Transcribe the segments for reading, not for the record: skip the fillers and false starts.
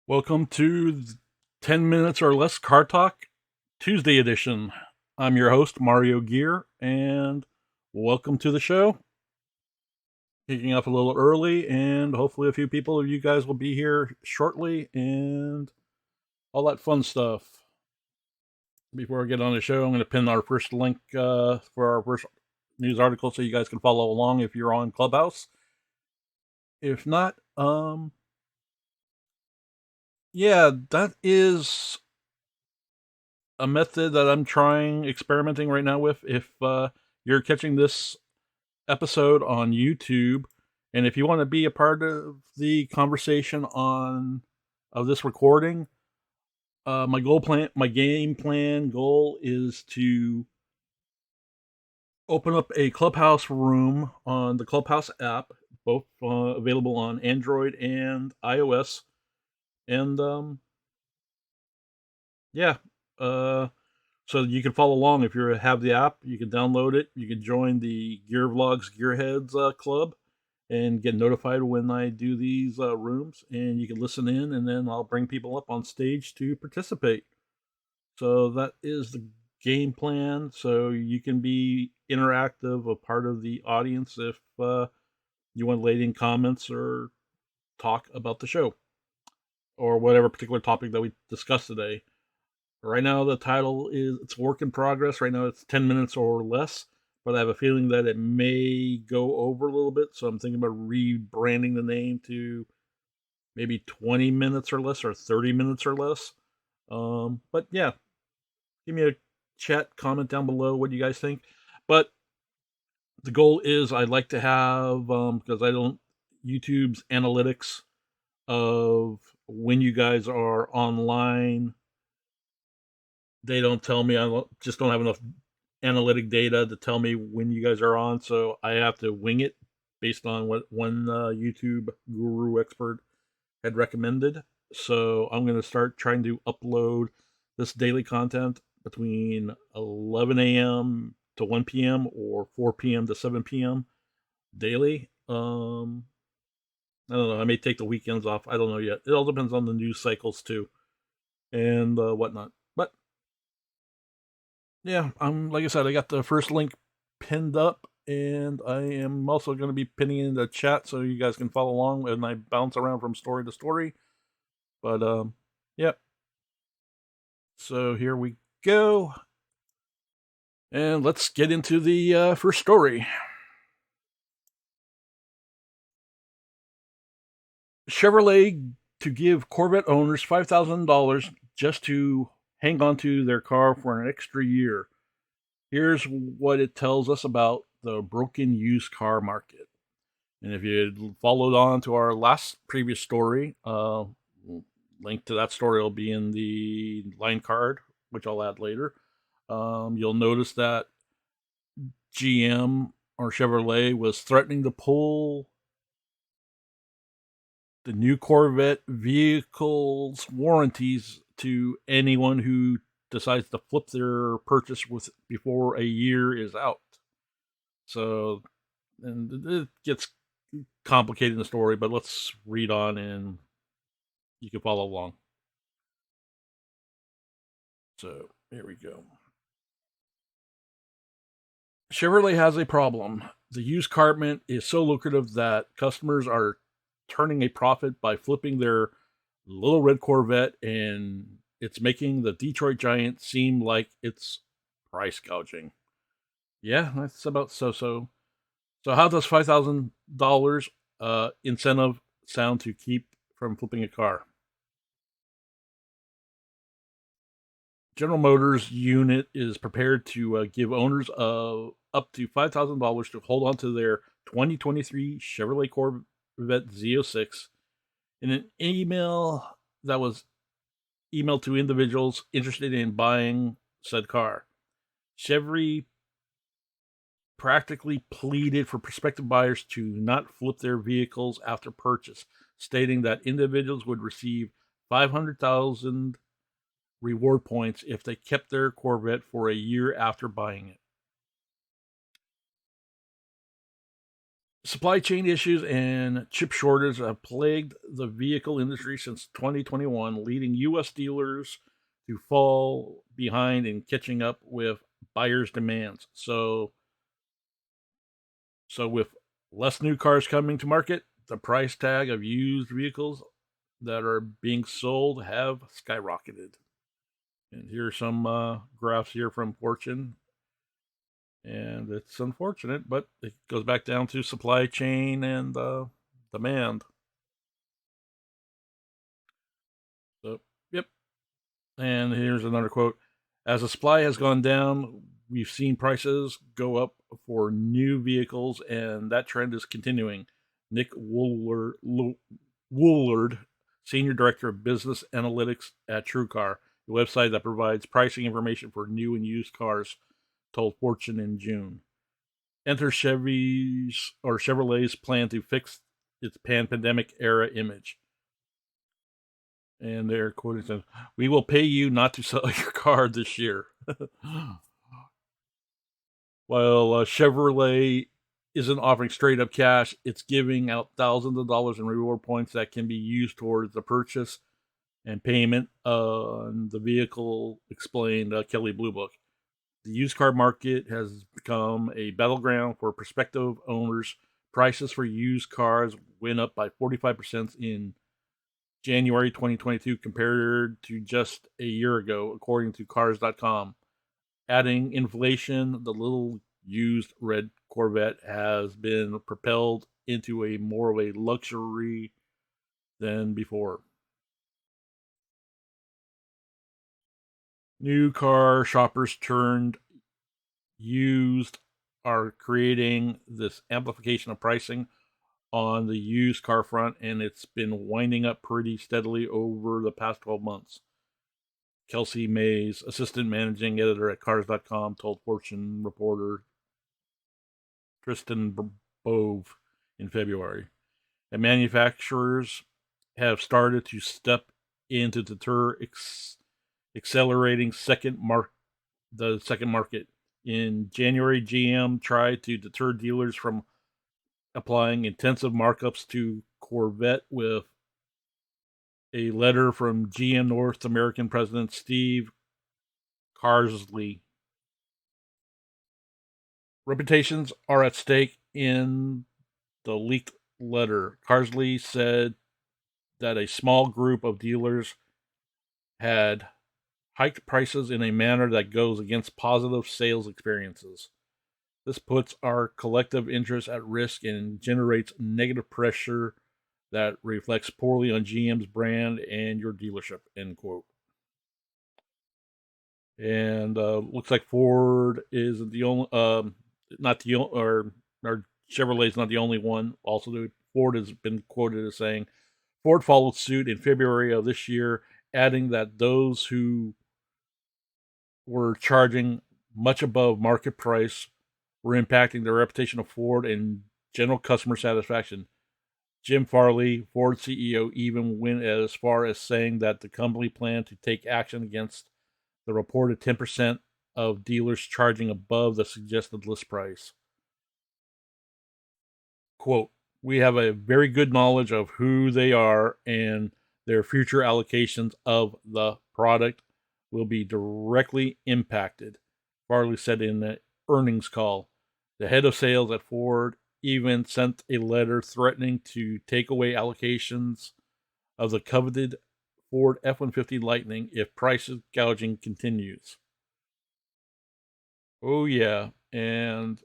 Welcome to 10 Minutes or Less Car Talk Tuesday edition. I'm your host, Mario Gear, and welcome to the show. Kicking off a little early, and hopefully, a few people of you guys will be here shortly and all that fun stuff. Before I get on the show, I'm going to pin our first link for our first news article so you guys can follow along if you're on Clubhouse. If not, yeah, that is a method that I'm experimenting right now with. If you're catching this episode on YouTube, and if you want to be a part of the conversation on of this recording, my game plan goal is to open up a Clubhouse room on the Clubhouse app, both available on Android and iOS, and yeah, uh, so you can follow along if you have the app. You can download it. You can join the GearVlogz Gearheads club and get notified when I do these rooms. And you can listen in, and then I'll bring people up on stage to participate. So that is the game plan. So you can be interactive, a part of the audience if you want to lay in comments or talk about the show or whatever particular topic that we discussed today. Right now, the title is it's work in progress. Right now, it's 10 minutes or less, but I have a feeling that it may go over a little bit. So I'm thinking about rebranding the name to maybe 20 minutes or less or 30 minutes or less. But yeah, give me a chat, comment down below what you guys think. But the goal is I'd like to have, because I don't, YouTube's analytics of when you guys are online, they don't tell me. Just don't have enough analytic data to tell me when you guys are on, so I have to wing it based on what one YouTube guru expert had recommended. So I'm going to start trying to upload this daily content between 11 a.m. to 1 p.m. or 4 p.m. to 7 p.m. daily. I don't know. I may take the weekends off. I don't know yet. It all depends on the news cycles too and whatnot. But yeah, like I said, I got the first link pinned up, and I am also going to be pinning in the chat so you guys can follow along when I bounce around from story to story. But yeah. So here we go, and let's get into the first story. Chevrolet to give Corvette owners $5,000 just to hang on to their car for an extra year. Here's what it tells us about the broken used car market. And if you followed on to our previous story, link to that story will be in the line card, which I'll add later. You'll notice that GM or Chevrolet was threatening to pull the new Corvette vehicles warranties to anyone who decides to flip their purchase before a year is out. So, and it gets complicated in the story, but let's read on and you can follow along. So here we go. Chevrolet has a problem. The used car market is so lucrative that customers are turning a profit by flipping their little red Corvette, and it's making the Detroit Giant seem like it's price gouging. Yeah, that's about so. So how does $5,000 incentive sound to keep from flipping a car? General Motors unit is prepared to give owners of up to $5,000 to hold on to their 2023 Chevrolet Corvette Z06 in an email that was emailed to individuals interested in buying said car. Chevy practically pleaded for prospective buyers to not flip their vehicles after purchase, stating that individuals would receive 500,000 reward points if they kept their Corvette for a year after buying it. Supply chain issues and chip shortages have plagued the vehicle industry since 2021, leading U.S. dealers to fall behind in catching up with buyers' demands. So with less new cars coming to market, the price tag of used vehicles that are being sold have skyrocketed. And here's some graphs here from Fortune, and it's unfortunate, but it goes back down to supply chain and demand. So, yep. And here's another quote: "As the supply has gone down, we've seen prices go up for new vehicles, and that trend is continuing." Nick Woolard, Senior Director of Business Analytics at TrueCar, the website that provides pricing information for new and used cars, told Fortune in June. Enter Chevrolet's plan to fix its pandemic era image. And they're quoting says, "We will pay you not to sell your car this year." While Chevrolet isn't offering straight up cash, it's giving out thousands of dollars in reward points that can be used towards the purchase and payment on the vehicle, explained Kelly Blue Book. The used car market has become a battleground for prospective owners. Prices for used cars went up by 45% in January 2022 compared to just a year ago, according to Cars.com. Adding inflation, the little used red Corvette has been propelled into a more of a luxury than before. New car shoppers turned used are creating this amplification of pricing on the used car front, and it's been winding up pretty steadily over the past 12 months. Kelsey Mays, assistant managing editor at Cars.com, told Fortune reporter Tristan Bove in February. And manufacturers have started to step in to deter accelerating the second market. In January, GM tried to deter dealers from applying intensive markups to Corvette with a letter from GM North American President Steve Carsley. Reputations are at stake in the leaked letter. Carsley said that a small group of dealers had hiked prices in a manner that goes against positive sales experiences. This puts our collective interests at risk and generates negative pressure that reflects poorly on GM's brand and your dealership, end quote. And looks like Ford is the only, not the only, or Chevrolet's not the only one. Also, Ford has been quoted as saying, Ford followed suit in February of this year, adding that those who were charging much above market price were impacting the reputation of Ford and general customer satisfaction. Jim Farley, Ford CEO, even went as far as saying that the company planned to take action against the reported 10% of dealers charging above the suggested list price. Quote, "We have a very good knowledge of who they are, and their future allocations of the product will be directly impacted," Farley said in the earnings call. The head of sales at Ford even sent a letter threatening to take away allocations of the coveted Ford F-150 Lightning if price gouging continues. Oh, yeah. And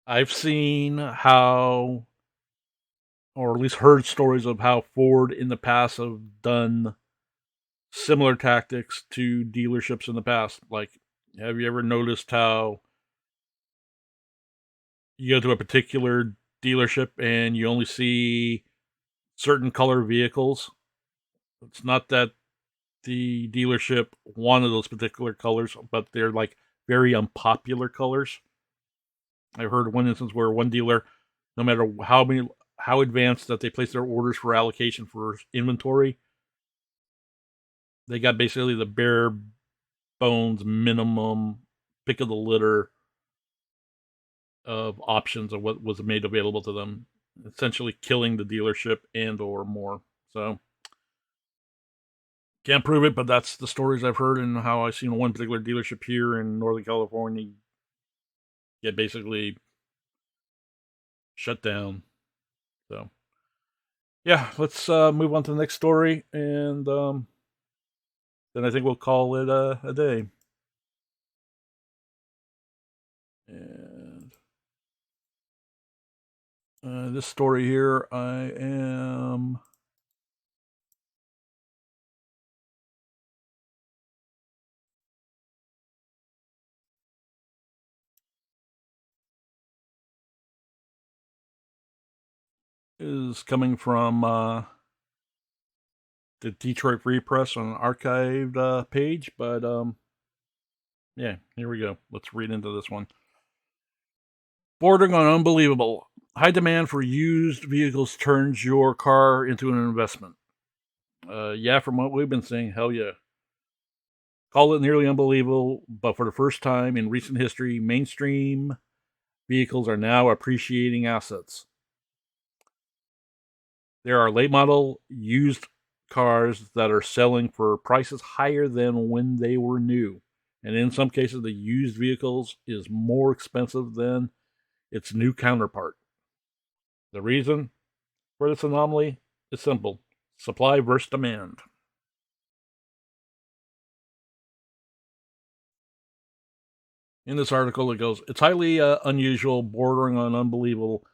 I've seen how, or at least heard stories of how Ford in the past have done similar tactics to dealerships in the past. Like, have you ever noticed how you go to a particular dealership and you only see certain color vehicles? It's not that the dealership wanted those particular colors, but they're like very unpopular colors. I've heard one instance where one dealer, no matter how advanced that they place their orders for allocation for inventory, they got basically the bare bones minimum pick of the litter of options of what was made available to them, essentially killing the dealership and or more. So can't prove it, but that's the stories I've heard and how I've seen one particular dealership here in Northern California get basically shut down. So yeah, let's move on to the next story, and then I think we'll call it a day. And this story here, I am is coming from the Detroit Free Press on an archived page, but yeah, here we go. Let's read into this one. Bordering on unbelievable. High demand for used vehicles turns your car into an investment. Yeah, from what we've been saying, hell yeah. Call it nearly unbelievable, but for the first time in recent history, mainstream vehicles are now appreciating assets. There are late model used cars that are selling for prices higher than when they were new. And in some cases, the used vehicles is more expensive than its new counterpart. The reason for this anomaly is simple: supply versus demand. In this article, it goes, it's highly unusual, bordering on unbelievable.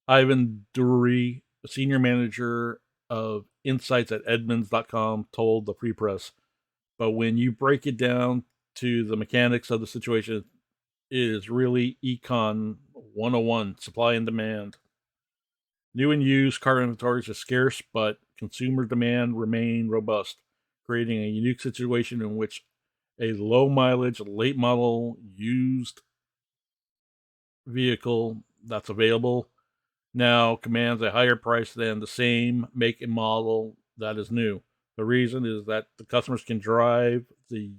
Ivan Dury, a senior manager of insights at Edmunds.com, told the Free Press. But when you break it down to the mechanics of the situation, it is really Econ 101, supply and demand. New and used car inventories are scarce, but consumer demand remain robust, creating a unique situation in which a low mileage, late model used vehicle that's available now commands a higher price than the same make and model that is new. The reason is that the customers can drive the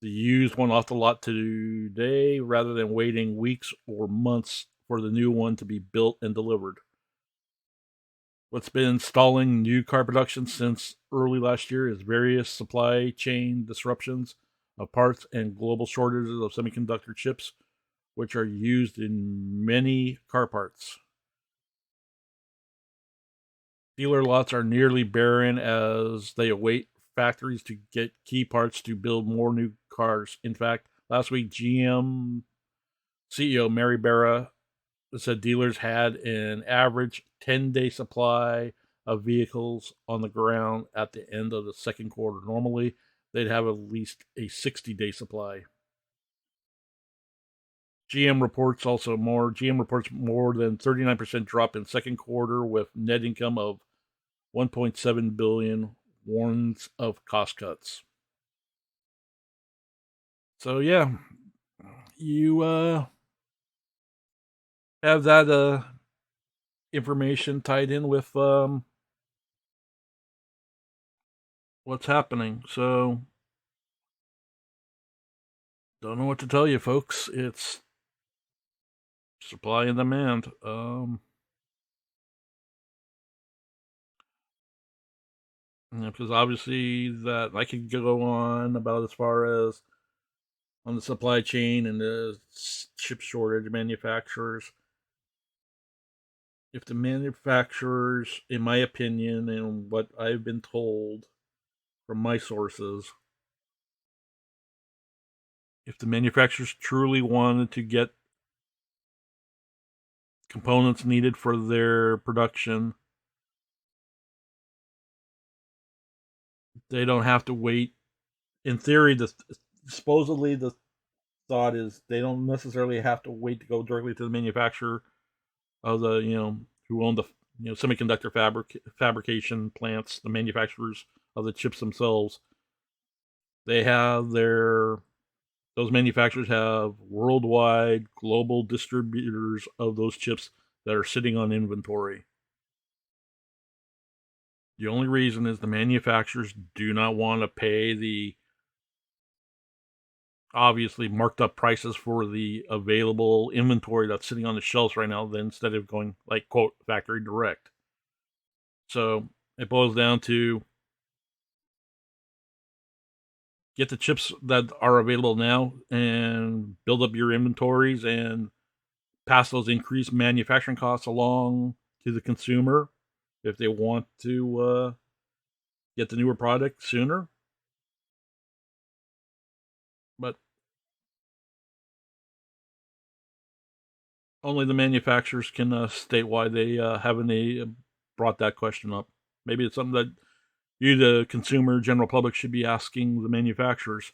used one off the lot today rather than waiting weeks or months for the new one to be built and delivered. What's been stalling new car production since early last year is various supply chain disruptions of parts and global shortages of semiconductor chips, which are used in many car parts. Dealer lots are nearly barren as they await factories to get key parts to build more new cars. In fact, last week, GM CEO Mary Barra said dealers had an average 10-day supply of vehicles on the ground at the end of the second quarter. Normally, they'd have at least a 60-day supply. GM reports more than 39% drop in second quarter with net income of 1.7 billion, warns of cost cuts. So yeah, you have that information tied in with what's happening. So don't know what to tell you, folks. It's supply and demand. Because obviously that I could go on about as far as on the supply chain and the chip shortage manufacturers. If the manufacturers, in my opinion, and what I've been told from my sources, if the manufacturers truly wanted to get components needed for their production, they don't have to wait. In theory, supposedly the thought is they don't necessarily have to wait to go directly to the manufacturer of the who own the semiconductor fabrication plants, the manufacturers of the chips themselves. They have those manufacturers have worldwide global distributors of those chips that are sitting on inventory. The only reason is the manufacturers do not want to pay the obviously marked up prices for the available inventory that's sitting on the shelves right now, then instead of going like quote factory direct. So it boils down to get the chips that are available now and build up your inventories and pass those increased manufacturing costs along to the consumer if they want to get the newer product sooner. But only the manufacturers can state why they haven't brought that question up. Maybe it's something that you, the consumer, general public, should be asking the manufacturers.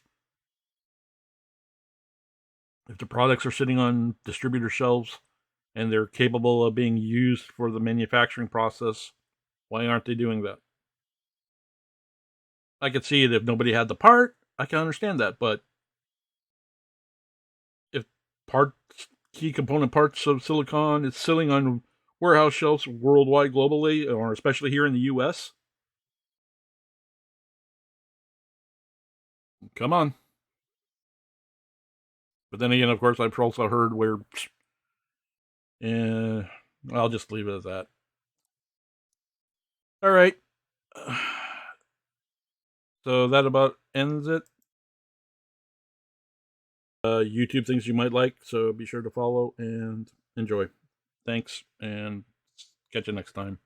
If the products are sitting on distributor shelves and they're capable of being used for the manufacturing process, why aren't they doing that? I could see it if nobody had the part. I can understand that, but if parts, key component parts of silicon is sitting on warehouse shelves worldwide, globally, or especially here in the U.S., come on. But then again, of course, I've also heard where, I'll just leave it at that. All right. So that about ends it. YouTube things you might like, so be sure to follow and enjoy. Thanks, and catch you next time.